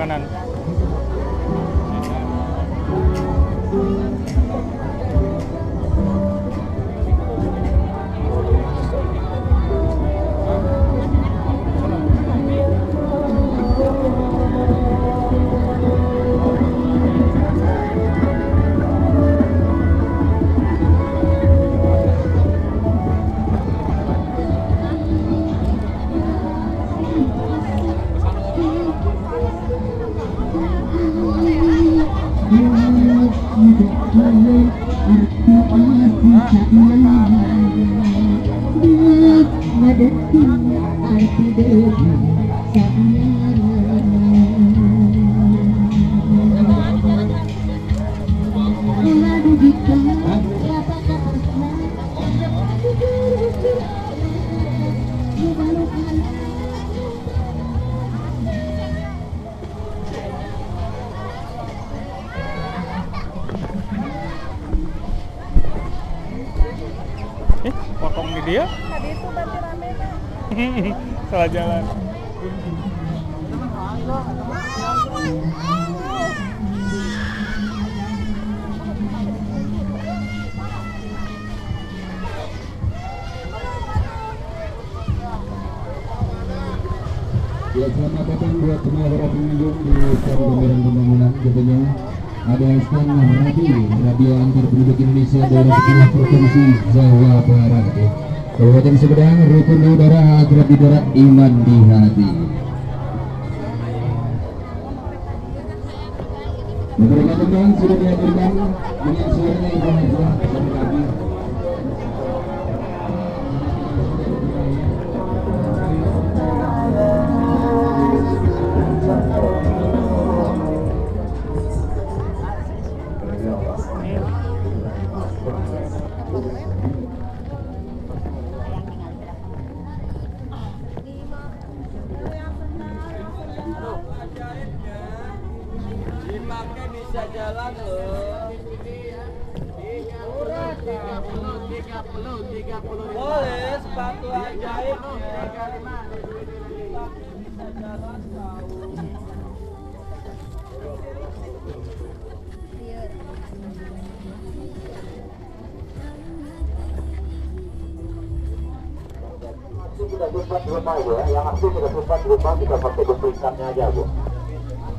kanan. Potong di dia. Tadi itu berarti rame kan? Salah jalan. Ya, selamat datang buat semua para pengunjung di Forum Pameran Pembangunan. Tentunya ada stand radio antar penduduk Indonesia daerah 10 provinsi Jawa Barat. Kabupaten Sumedang, rukun udara akrab di darat, iman di hati. Beberapa teman sudah dihadirkan dengan suaranya yang berhijrah dan rapi. Dipakai bisa jalan loh. 30. Boleh sepatu ajaib. 35. Bisa jalan tahu. Tidak sempat di rumah ya, yang asli tidak sempat di rumah kita pakai duplikannya aja bu.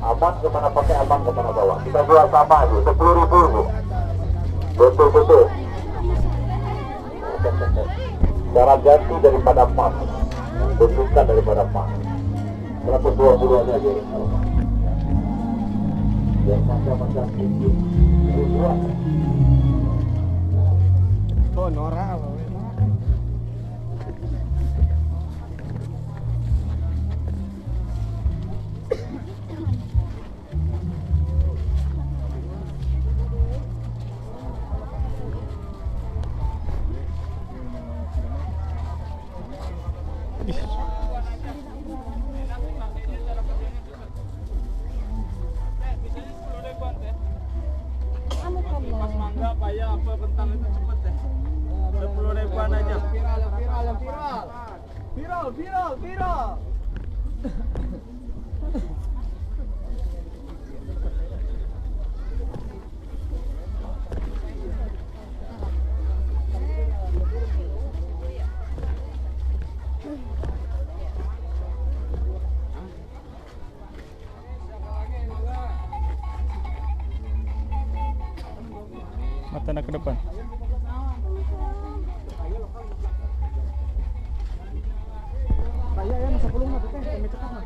Aman kemana pakai, aman kemana bawa. Kita jual sama bu, 10.000 bu. Betul-betul. cara ganti daripada pas, bentukan daripada pas. 120 aja ya. Yang macam-macam tinggi, luas. Oh, Nora. Pas mangga paya apa kentang itu cepet deh. 10.000-an aja. Viral. Mata nak ke depan. Kaya ya masa pulung mah teh, kami cekat mah.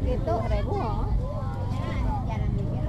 Itu 1.000 oh. Jangan mikir.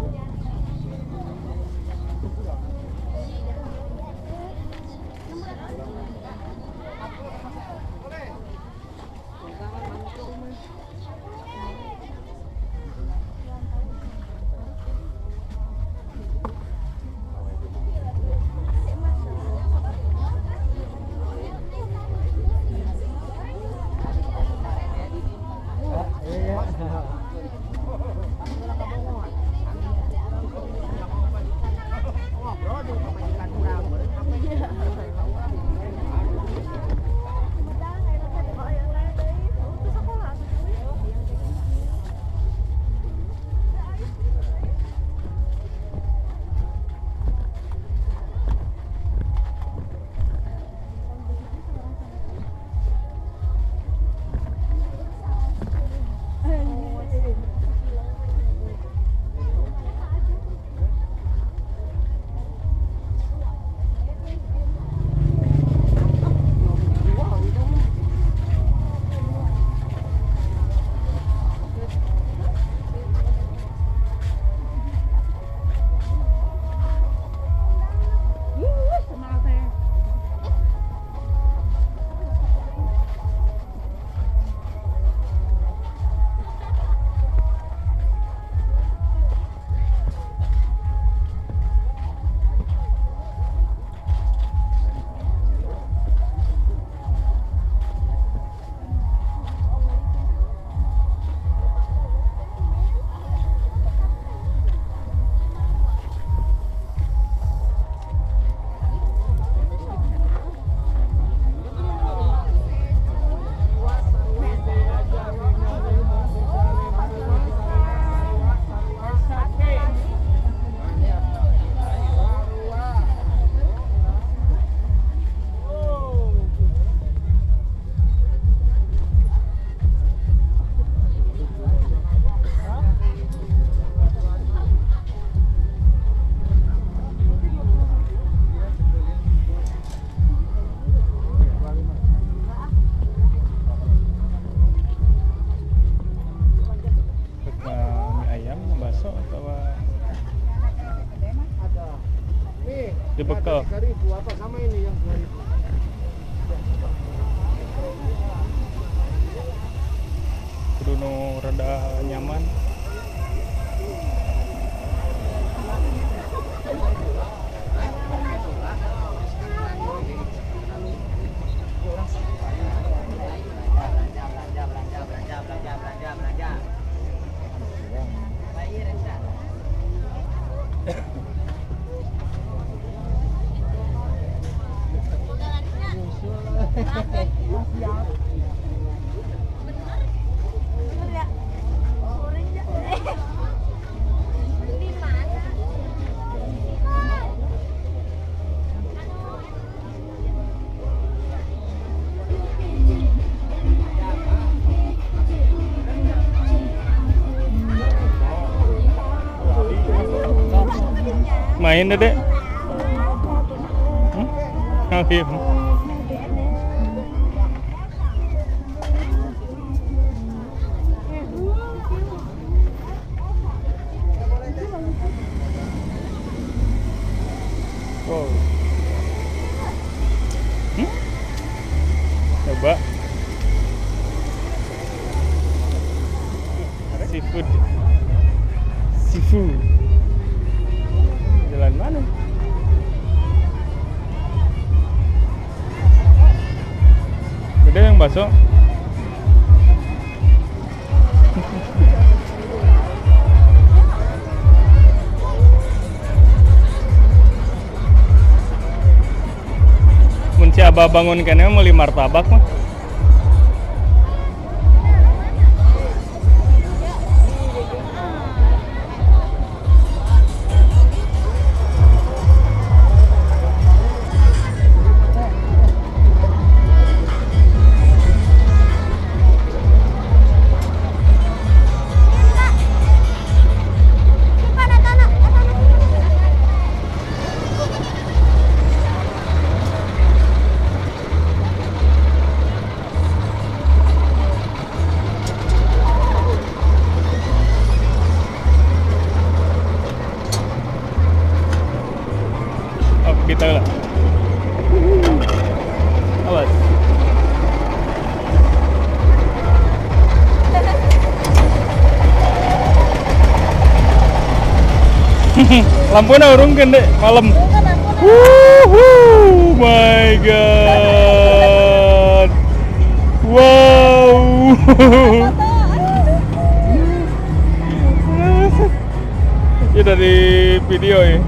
Dia bekal. 3.000 apa sama ini yang 2.000. Kudu rada nyaman. Belanja. Main Dedek? Oh, iya. Wow. Coba seafood. Jalan mana? Gede yang bakso. Mun si Abah bangun kene meuli martabak mah. Kita lah. Awas. Lampuna urung gede malam. My God. Wow. Ya dari video ya.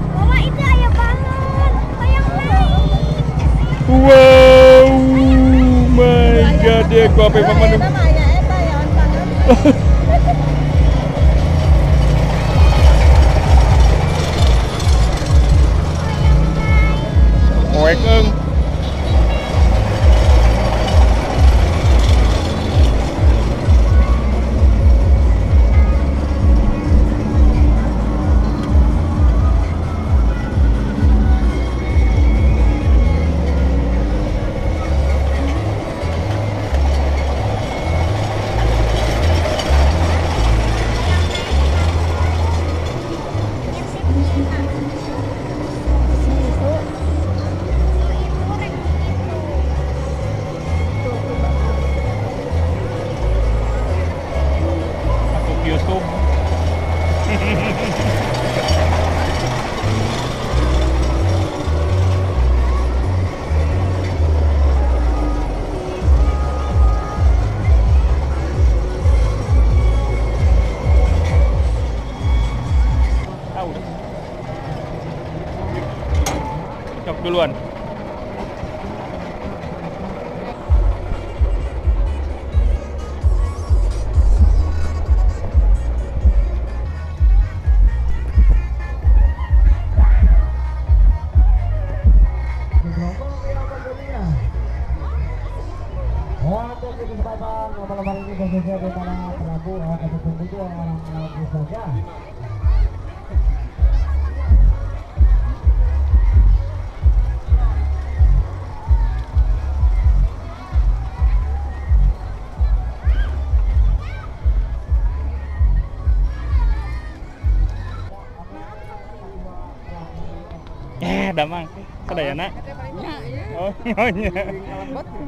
Wow, my God, dia ku apa paman? Oek eng. YouTube. Tahu. Cok duluan. Untuk kesempatan malam ini khususnya di para pelaku ataupun itu orang saja. Damang. Sadayana. Oh, nya. Makan.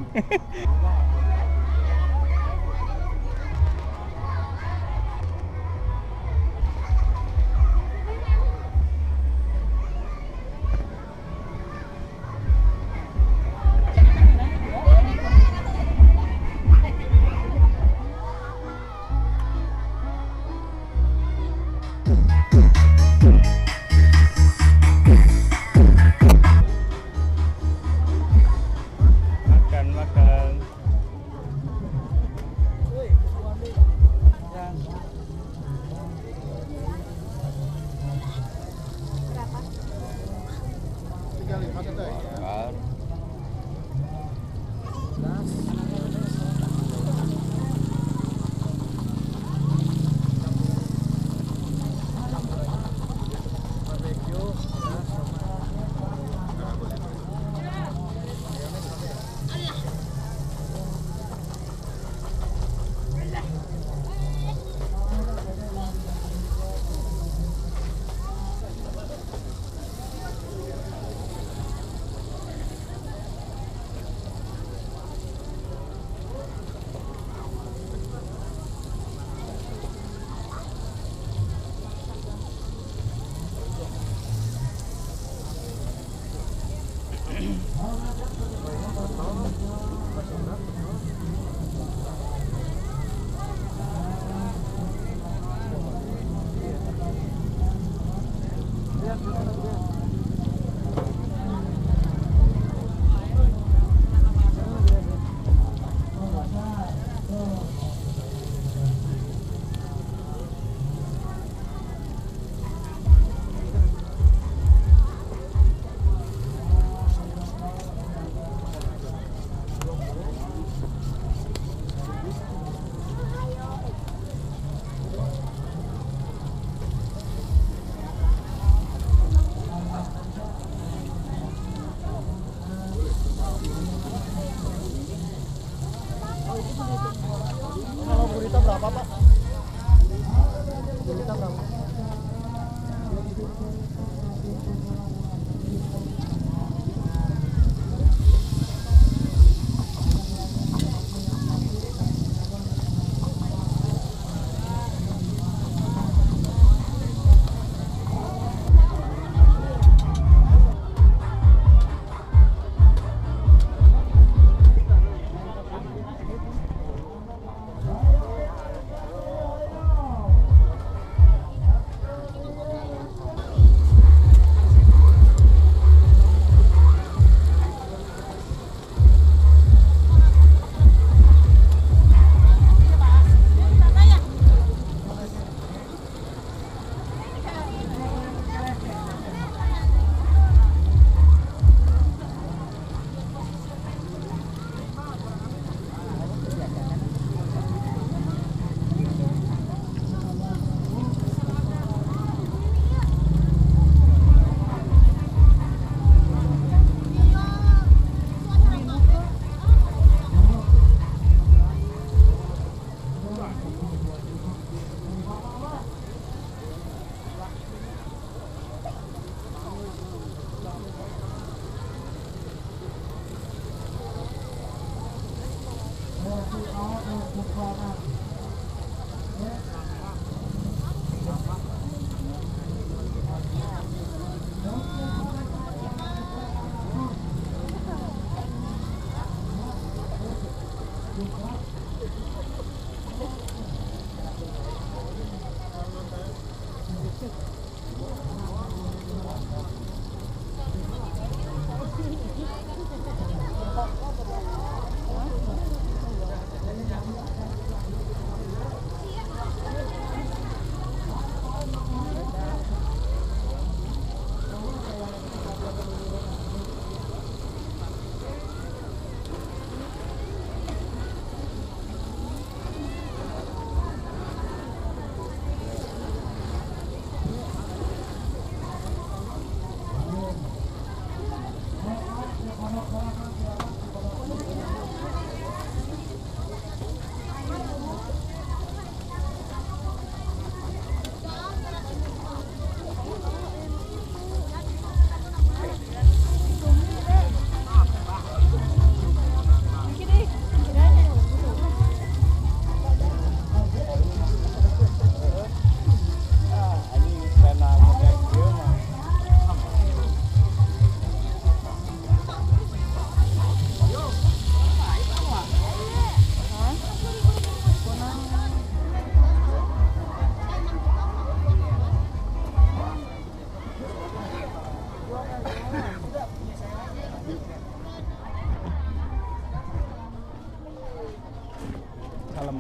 Salam.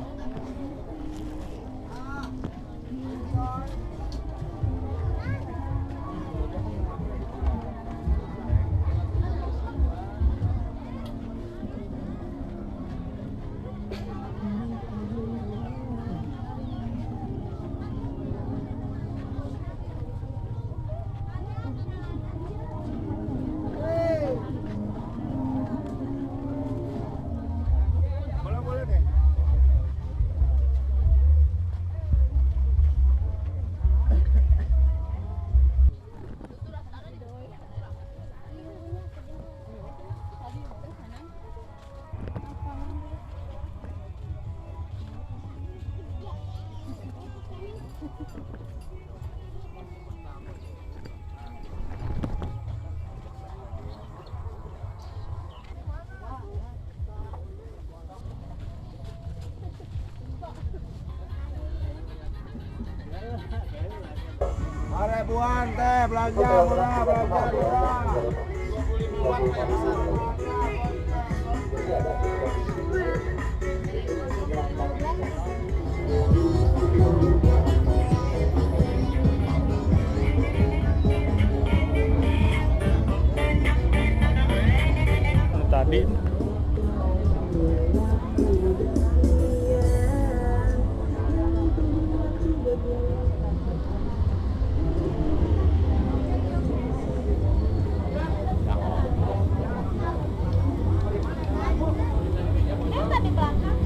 Boleh deh. Mari buan teh belanja murah, belanja murah. 25-an kayak besar. Tadi Kenapa di belakang?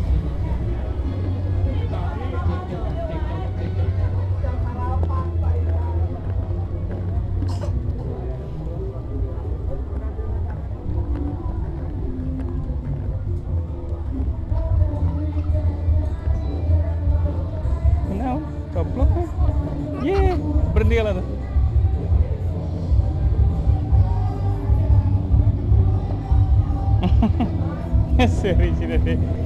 kenal coplok kan? Ye, berhenti lah tuh. Serius sih deh.